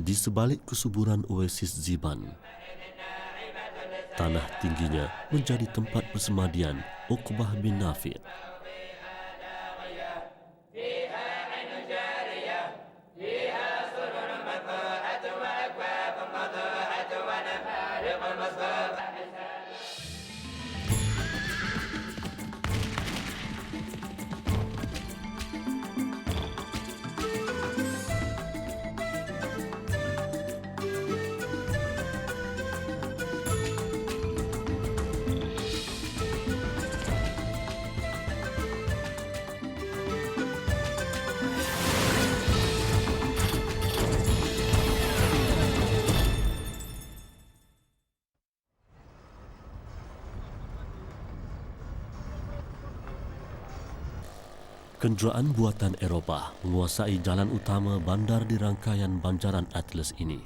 Di sebalik kesuburan oasis Ziban, tanah tingginya menjadi tempat persemadian Uqbah bin Nafi'. Kenderaan buatan Eropah menguasai jalan utama bandar di rangkaian banjaran Atlas ini.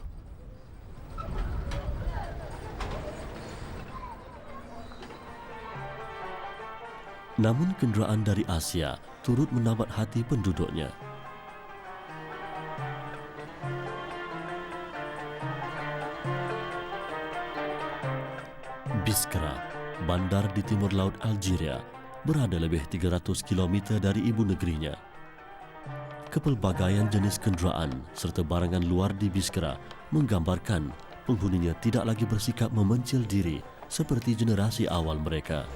Namun kenderaan dari Asia turut menabat hati penduduknya. Biskra, bandar di timur laut Algeria, berada lebih 300 km dari ibu negerinya. Kepelbagaian jenis kenderaan serta barangan luar di Biskra menggambarkan penghuninya tidak lagi bersikap memencil diri seperti generasi awal mereka.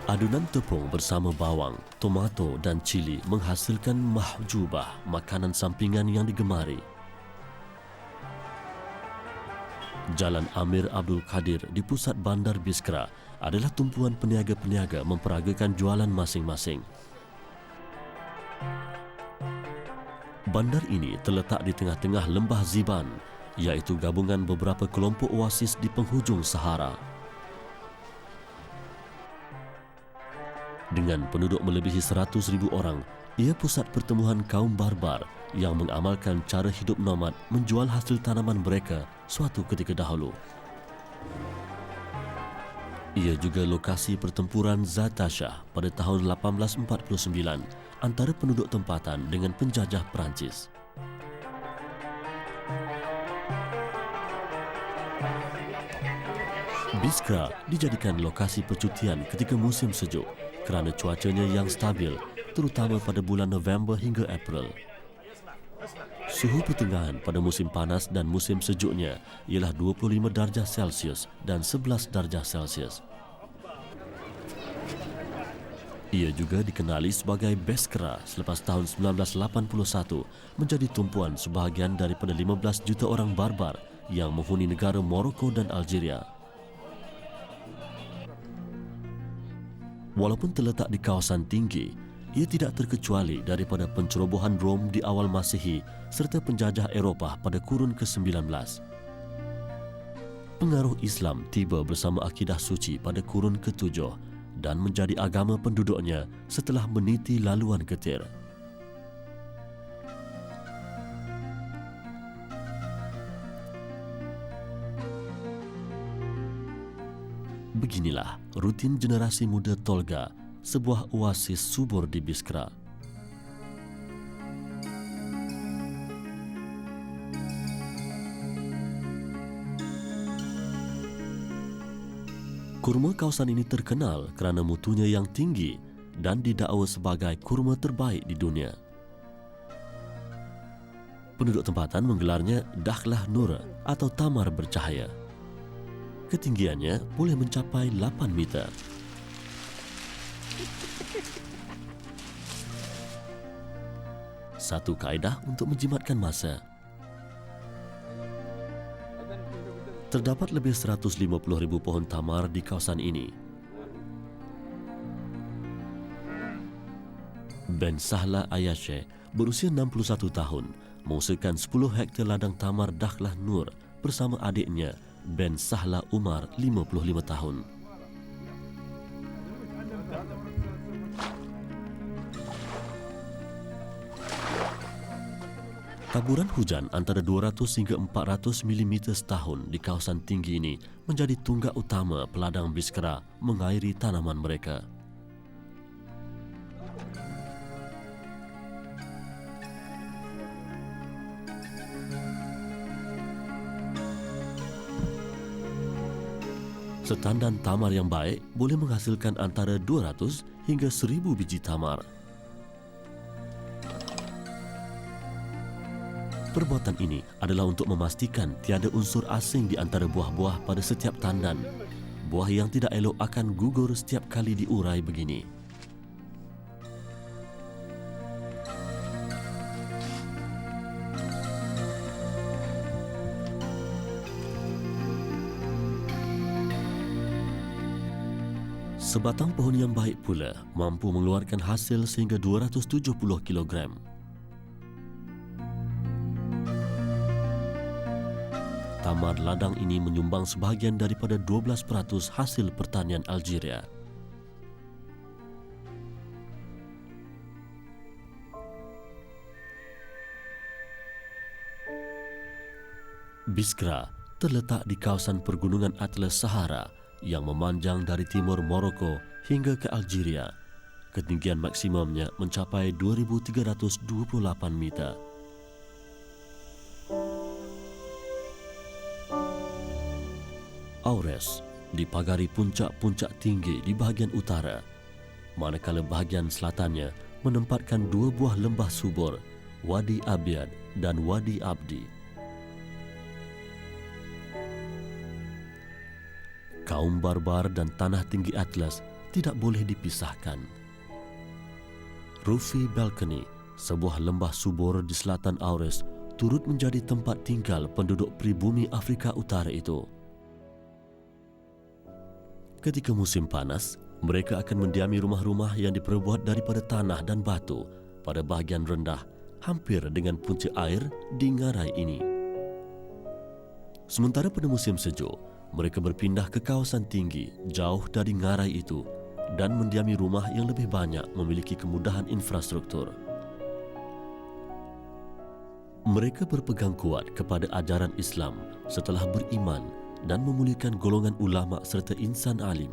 Adunan tepung bersama bawang, tomato dan cili menghasilkan mahjubah, makanan sampingan yang digemari. Jalan Amir Abdul Qadir di pusat bandar Biskra adalah tumpuan peniaga-peniaga memperagakan jualan masing-masing. Bandar ini terletak di tengah-tengah lembah Ziban, iaitu gabungan beberapa kelompok oasis di penghujung Sahara. Dengan penduduk melebihi 100,000 orang, ia pusat pertemuan kaum barbar yang mengamalkan cara hidup nomad menjual hasil tanaman mereka suatu ketika dahulu. Ia juga lokasi pertempuran Zatasha pada tahun 1849 antara penduduk tempatan dengan penjajah Perancis. Biskra dijadikan lokasi percutian ketika musim sejuk kerana cuacanya yang stabil, terutama pada bulan November hingga April. Suhu pertengahan pada musim panas dan musim sejuknya ialah 25 darjah Celsius dan 11 darjah Celsius. Ia juga dikenali sebagai Biskra selepas tahun 1981 menjadi tumpuan sebahagian daripada 15 juta orang barbar yang menghuni negara Morocco dan Algeria. Walaupun terletak di kawasan tinggi, ia tidak terkecuali daripada pencerobohan Rom di awal Masihi serta penjajah Eropah pada kurun ke-19. Pengaruh Islam tiba bersama akidah suci pada kurun ke-7 dan menjadi agama penduduknya setelah meniti laluan ketir. Beginilah rutin generasi muda Tolga, sebuah oasis subur di Biskra. Kurma kawasan ini terkenal kerana mutunya yang tinggi dan didakwa sebagai kurma terbaik di dunia. Penduduk tempatan menggelarnya Dakhlah Nur atau tamar bercahaya. Ketinggiannya boleh mencapai 8 meter. Satu kaedah untuk menjimatkan masa. Terdapat lebih 150,000 pohon tamar di kawasan ini. Ben Sahla Ayashe berusia 61 tahun, mengusahakan 10 hektar ladang tamar Dakhlah Nur bersama adiknya Ben Sahla Umar 55 tahun. Taburan hujan antara 200 hingga 400 mm setahun di kawasan tinggi ini menjadi tunggak utama peladang Biskra mengairi tanaman mereka. Setandan tamar yang baik boleh menghasilkan antara 200 hingga 1000 biji tamar. Perbuatan ini adalah untuk memastikan tiada unsur asing di antara buah-buah pada setiap tandan. Buah yang tidak elok akan gugur setiap kali diurai begini. Sebatang pohon yang baik pula mampu mengeluarkan hasil sehingga 270 kilogram. Tamar ladang ini menyumbang sebahagian daripada 12% hasil pertanian Algeria. Biskra terletak di kawasan pergunungan Atlas Sahara yang memanjang dari timur Morocco hingga ke Algeria. Ketinggian maksimumnya mencapai 2,328 meter. Aures dipagari puncak-puncak tinggi di bahagian utara, manakala bahagian selatannya menempatkan dua buah lembah subur, Wadi Abyad dan Wadi Abdi. Kaum Barbar dan tanah tinggi Atlas tidak boleh dipisahkan. Rufi Balcony, sebuah lembah subur di selatan Aures, turut menjadi tempat tinggal penduduk pribumi Afrika Utara itu. Ketika musim panas, mereka akan mendiami rumah-rumah yang diperbuat daripada tanah dan batu pada bahagian rendah, hampir dengan punca air di ngarai ini. Sementara pada musim sejuk, mereka berpindah ke kawasan tinggi jauh dari ngarai itu dan mendiami rumah yang lebih banyak memiliki kemudahan infrastruktur. Mereka berpegang kuat kepada ajaran Islam setelah beriman dan memuliakan golongan ulama serta insan alim.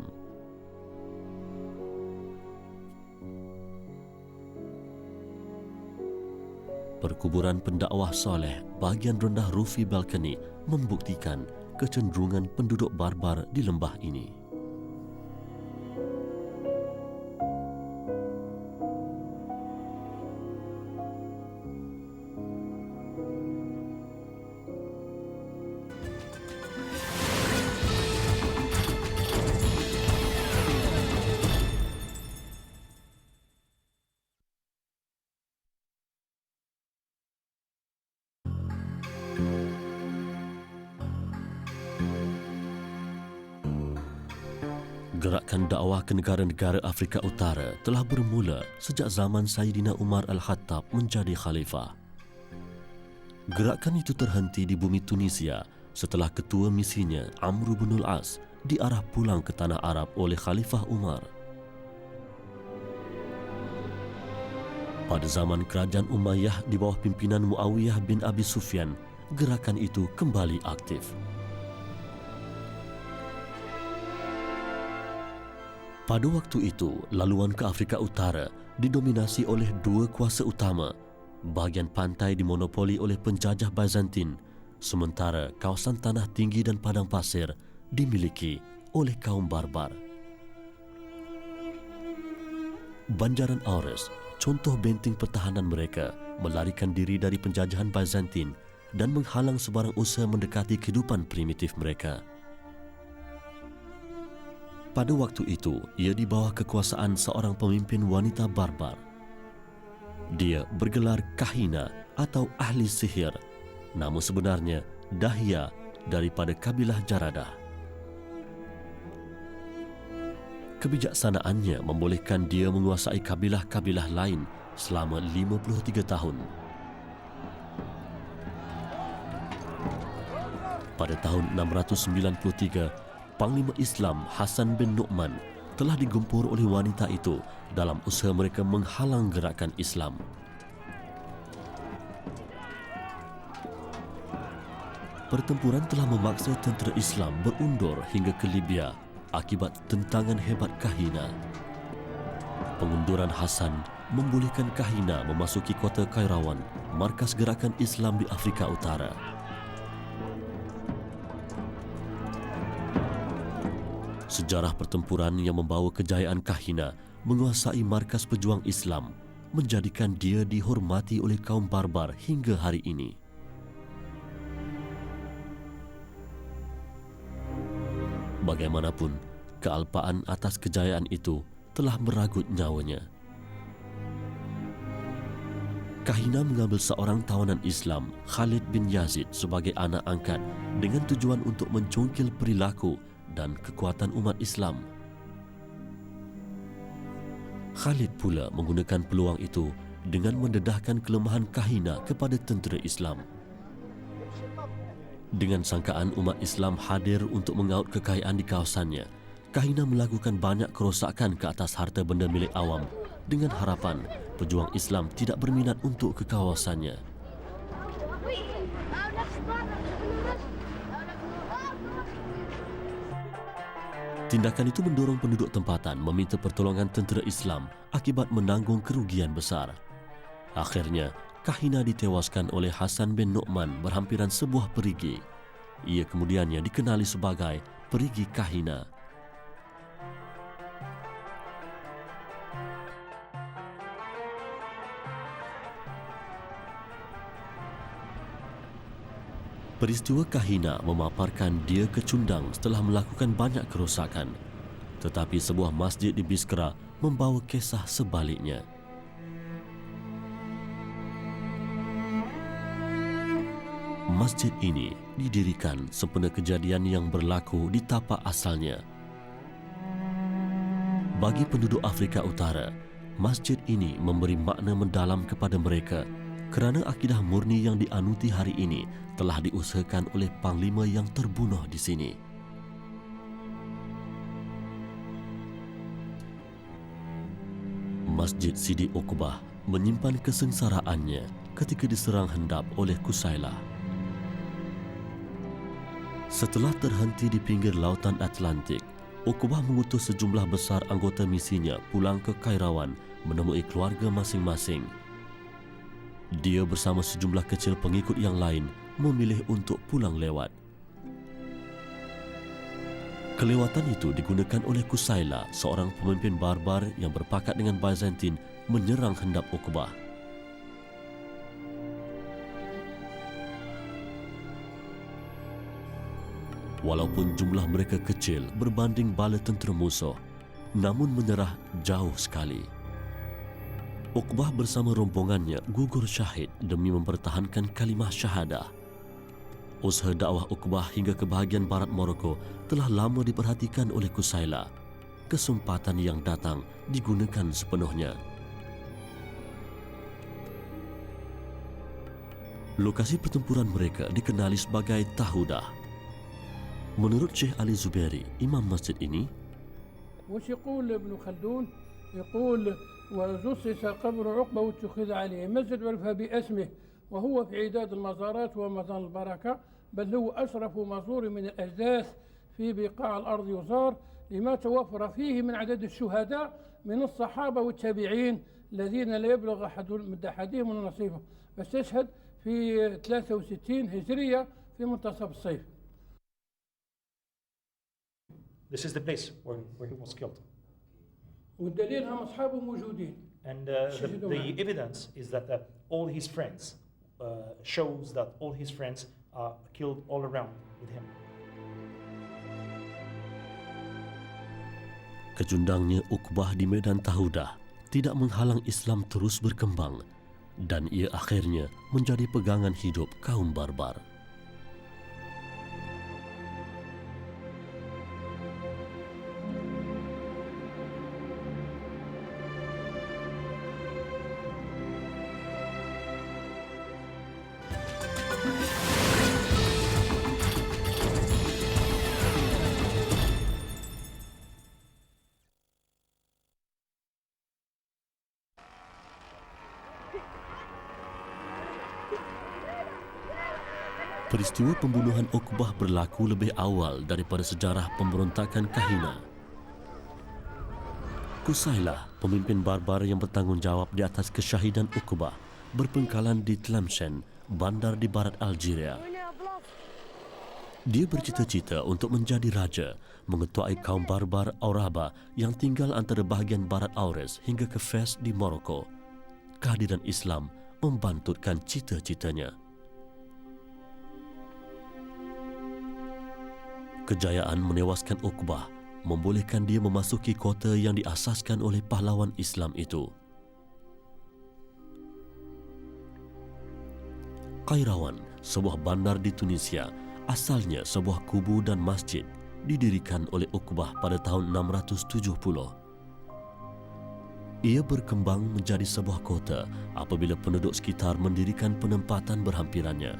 Perkuburan pendakwah soleh bahagian rendah Rufi Balcony membuktikan kecenderungan penduduk Barbar di lembah ini. Gerakan dakwah ke negara-negara Afrika Utara telah bermula sejak zaman Sayyidina Umar Al-Khattab menjadi khalifah. Gerakan itu terhenti di bumi Tunisia setelah ketua misinya Amr bin Al-As diarah pulang ke tanah Arab oleh Khalifah Umar. Pada zaman kerajaan Umayyah di bawah pimpinan Muawiyah bin Abi Sufyan, gerakan itu kembali aktif. Pada waktu itu, laluan ke Afrika Utara didominasi oleh dua kuasa utama. Bahagian pantai dimonopoli oleh penjajah Byzantine, sementara kawasan tanah tinggi dan padang pasir dimiliki oleh kaum Barbar. Banjaran Aures, contoh benteng pertahanan mereka, melarikan diri dari penjajahan Byzantine dan menghalang sebarang usaha mendekati kehidupan primitif mereka. Pada waktu itu, ia di bawah kekuasaan seorang pemimpin wanita Barbar. Dia bergelar Kahina atau ahli sihir. Nama sebenarnya Dahya daripada kabilah Jaradah. Kebijaksanaannya membolehkan dia menguasai kabilah-kabilah lain selama 53 tahun. Pada tahun 693, Panglima Islam Hasan bin Nu'man telah digempur oleh wanita itu dalam usaha mereka menghalang gerakan Islam. Pertempuran telah memaksa tentera Islam berundur hingga ke Libya akibat tentangan hebat Kahina. Pengunduran Hasan membolehkan Kahina memasuki kota Kairawan, markas gerakan Islam di Afrika Utara. Sejarah pertempuran yang membawa kejayaan Kahina menguasai markas pejuang Islam menjadikan dia dihormati oleh kaum barbar hingga hari ini. Bagaimanapun, kealpaan atas kejayaan itu telah meragut nyawanya. Kahina mengambil seorang tawanan Islam, Khalid bin Yazid, sebagai anak angkat dengan tujuan untuk mencungkil perilaku dan kekuatan umat Islam. Khalid pula menggunakan peluang itu dengan mendedahkan kelemahan Kahina kepada tentera Islam. Dengan sangkaan umat Islam hadir untuk mengaut kekayaan di kawasannya, Kahina melakukan banyak kerosakan ke atas harta benda milik awam dengan harapan pejuang Islam tidak berminat untuk ke kawasannya. Tindakan itu mendorong penduduk tempatan meminta pertolongan tentera Islam akibat menanggung kerugian besar. Akhirnya, Kahina ditewaskan oleh Hasan bin Nu'man berhampiran sebuah perigi. Ia kemudiannya dikenali sebagai Perigi Kahina. Peristiwa Kahina memaparkan dia kecundang setelah melakukan banyak kerosakan. Tetapi sebuah masjid di Biskra membawa kisah sebaliknya. Masjid ini didirikan sempena kejadian yang berlaku di tapak asalnya. Bagi penduduk Afrika Utara, masjid ini memberi makna mendalam kepada mereka kerana akidah murni yang dianuti hari ini telah diusahakan oleh panglima yang terbunuh di sini. Masjid Sidi Uqbah menyimpan kesengsaraannya ketika diserang hendap oleh Kusailah. Setelah terhenti di pinggir lautan Atlantik, Uqbah mengutus sejumlah besar anggota misinya pulang ke Kairawan menemui keluarga masing-masing. Dia bersama sejumlah kecil pengikut yang lain memilih untuk pulang lewat. Kelewatan itu digunakan oleh Kusailah, seorang pemimpin barbar yang berpakat dengan Byzantine, menyerang hendap Uqbah. Walaupun jumlah mereka kecil berbanding bala tentera musuh, namun menyerah jauh sekali. Uqbah bersama rombongannya gugur syahid demi mempertahankan kalimah syahadah. Usaha dakwah Uqbah hingga ke bahagian barat Morocco telah lama diperhatikan oleh Kusailah. Kesempatan yang datang digunakan sepenuhnya. Lokasi pertempuran mereka dikenali sebagai Tahudah. Menurut Syekh Ali Zubairi, imam masjid ini, وش يقول ابن خلدون؟ يقول وجصص قبر عقبة واتخذ عليه مسجد والفى باسمه وهو في عداد المزارات وميدان البركة، بل هو أشرف مزور من الأجداث في بقاع الأرض يزار لما توفر فيه من عدد الشهداء من الصحابة والتابعين الذين لا يبلغ أحدهم نصيبه، فاستشهد في 63 هجرية في منتصف الصيف. This is the place where he was killed. والدليل هم أصحابه موجودين. And the evidence is that all his friends shows that all his friends are killed all around with him. kecundangnya Uqbah di medan Tahudah tidak menghalang Islam terus berkembang dan ia akhirnya menjadi pegangan hidup kaum barbar. Peristiwa pembunuhan Uqbah berlaku lebih awal daripada sejarah pemberontakan Kahina. Kusailah, pemimpin barbar yang bertanggungjawab di atas kesyahidan Uqbah, berpengkalan di Tlemcen, bandar di barat Algeria. Dia bercita-cita untuk menjadi raja, mengetuai kaum barbar Auraba yang tinggal antara bahagian barat Aures hingga ke Fez di Morocco. Kehadiran Islam membantutkan cita-citanya. Kejayaan menewaskan Uqbah membolehkan dia memasuki kota yang diasaskan oleh pahlawan Islam itu. Kairawan, sebuah bandar di Tunisia, asalnya sebuah kubu dan masjid, didirikan oleh Uqbah pada tahun 670. Ia berkembang menjadi sebuah kota apabila penduduk sekitar mendirikan penempatan berhampirannya.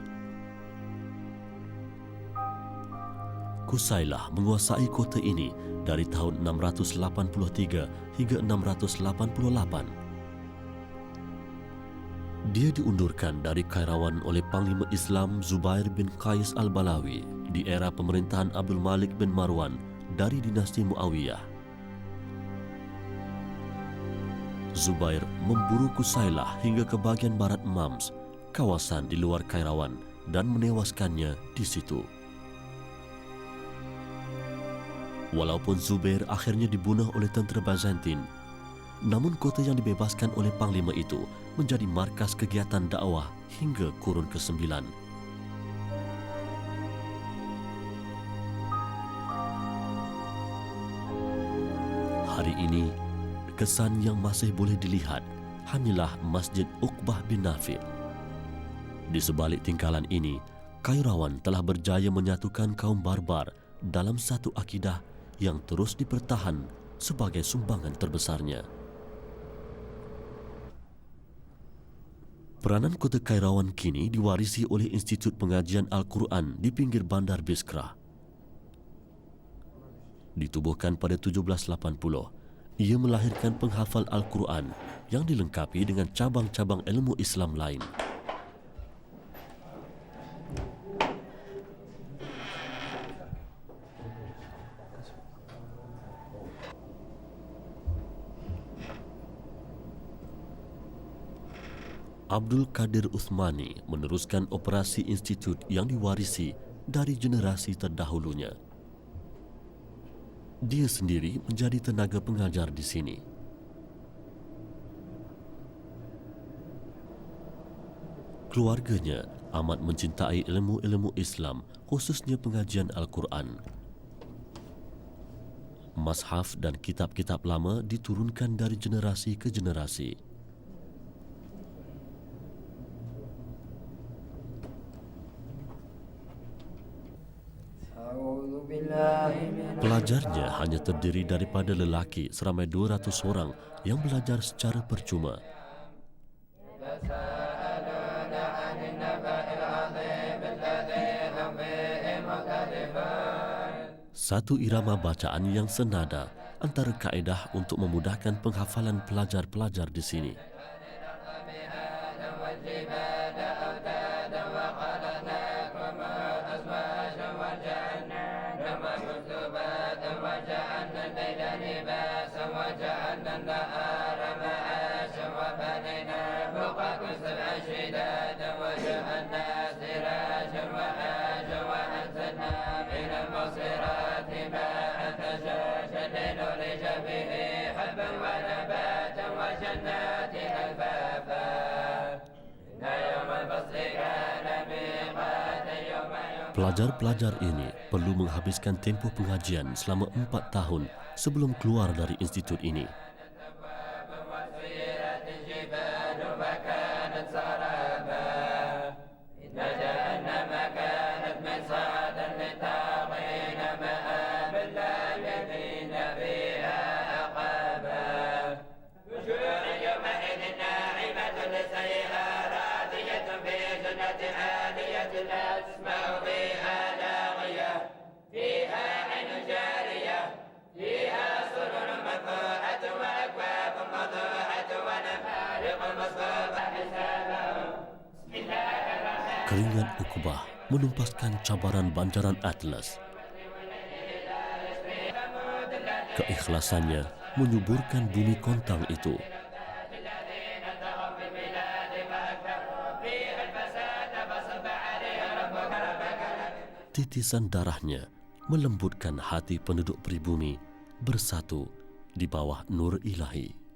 Qusaylah menguasai kota ini dari tahun 683 hingga 688. Dia diundurkan dari Kairawan oleh Panglima Islam Zubair bin Qais al-Balawi di era pemerintahan Abdul Malik bin Marwan dari dinasti Muawiyah. Zubair memburu Qusaylah hingga ke bagian barat Mams, kawasan di luar Kairawan, dan menewaskannya di situ. Walaupun Zubair akhirnya dibunuh oleh tentera Byzantine, namun kota yang dibebaskan oleh Panglima itu menjadi markas kegiatan dakwah hingga kurun ke-9. Hari ini, kesan yang masih boleh dilihat hanyalah Masjid Uqbah bin Nafi'. Di sebalik tingkalan ini, Kairawan telah berjaya menyatukan kaum barbar dalam satu akidah yang terus dipertahan sebagai sumbangan terbesarnya. Peranan kota Kairawan kini diwarisi oleh Institut Pengajian Al-Quran di pinggir bandar Biskra. Ditubuhkan pada 1780, ia melahirkan penghafal Al-Quran yang dilengkapi dengan cabang-cabang ilmu Islam lain. Abdul Qadir Uthmani meneruskan operasi institut yang diwarisi dari generasi terdahulunya. Dia sendiri menjadi tenaga pengajar di sini. Keluarganya amat mencintai ilmu-ilmu Islam, khususnya pengajian Al-Quran. Mashaf dan kitab-kitab lama diturunkan dari generasi ke generasi. Pelajarnya hanya terdiri daripada lelaki seramai 200 orang yang belajar secara percuma. Satu irama bacaan yang senada antara kaedah untuk memudahkan penghafalan pelajar-pelajar di sini. Pelajar-pelajar ini perlu menghabiskan tempoh pengajian selama 4 tahun sebelum keluar dari institut ini. Keringat Uqbah menumpaskan cabaran banjaran Atlas. Keikhlasannya menyuburkan bumi kontang itu. Titisan darahnya melembutkan hati penduduk pribumi bersatu di bawah nur ilahi.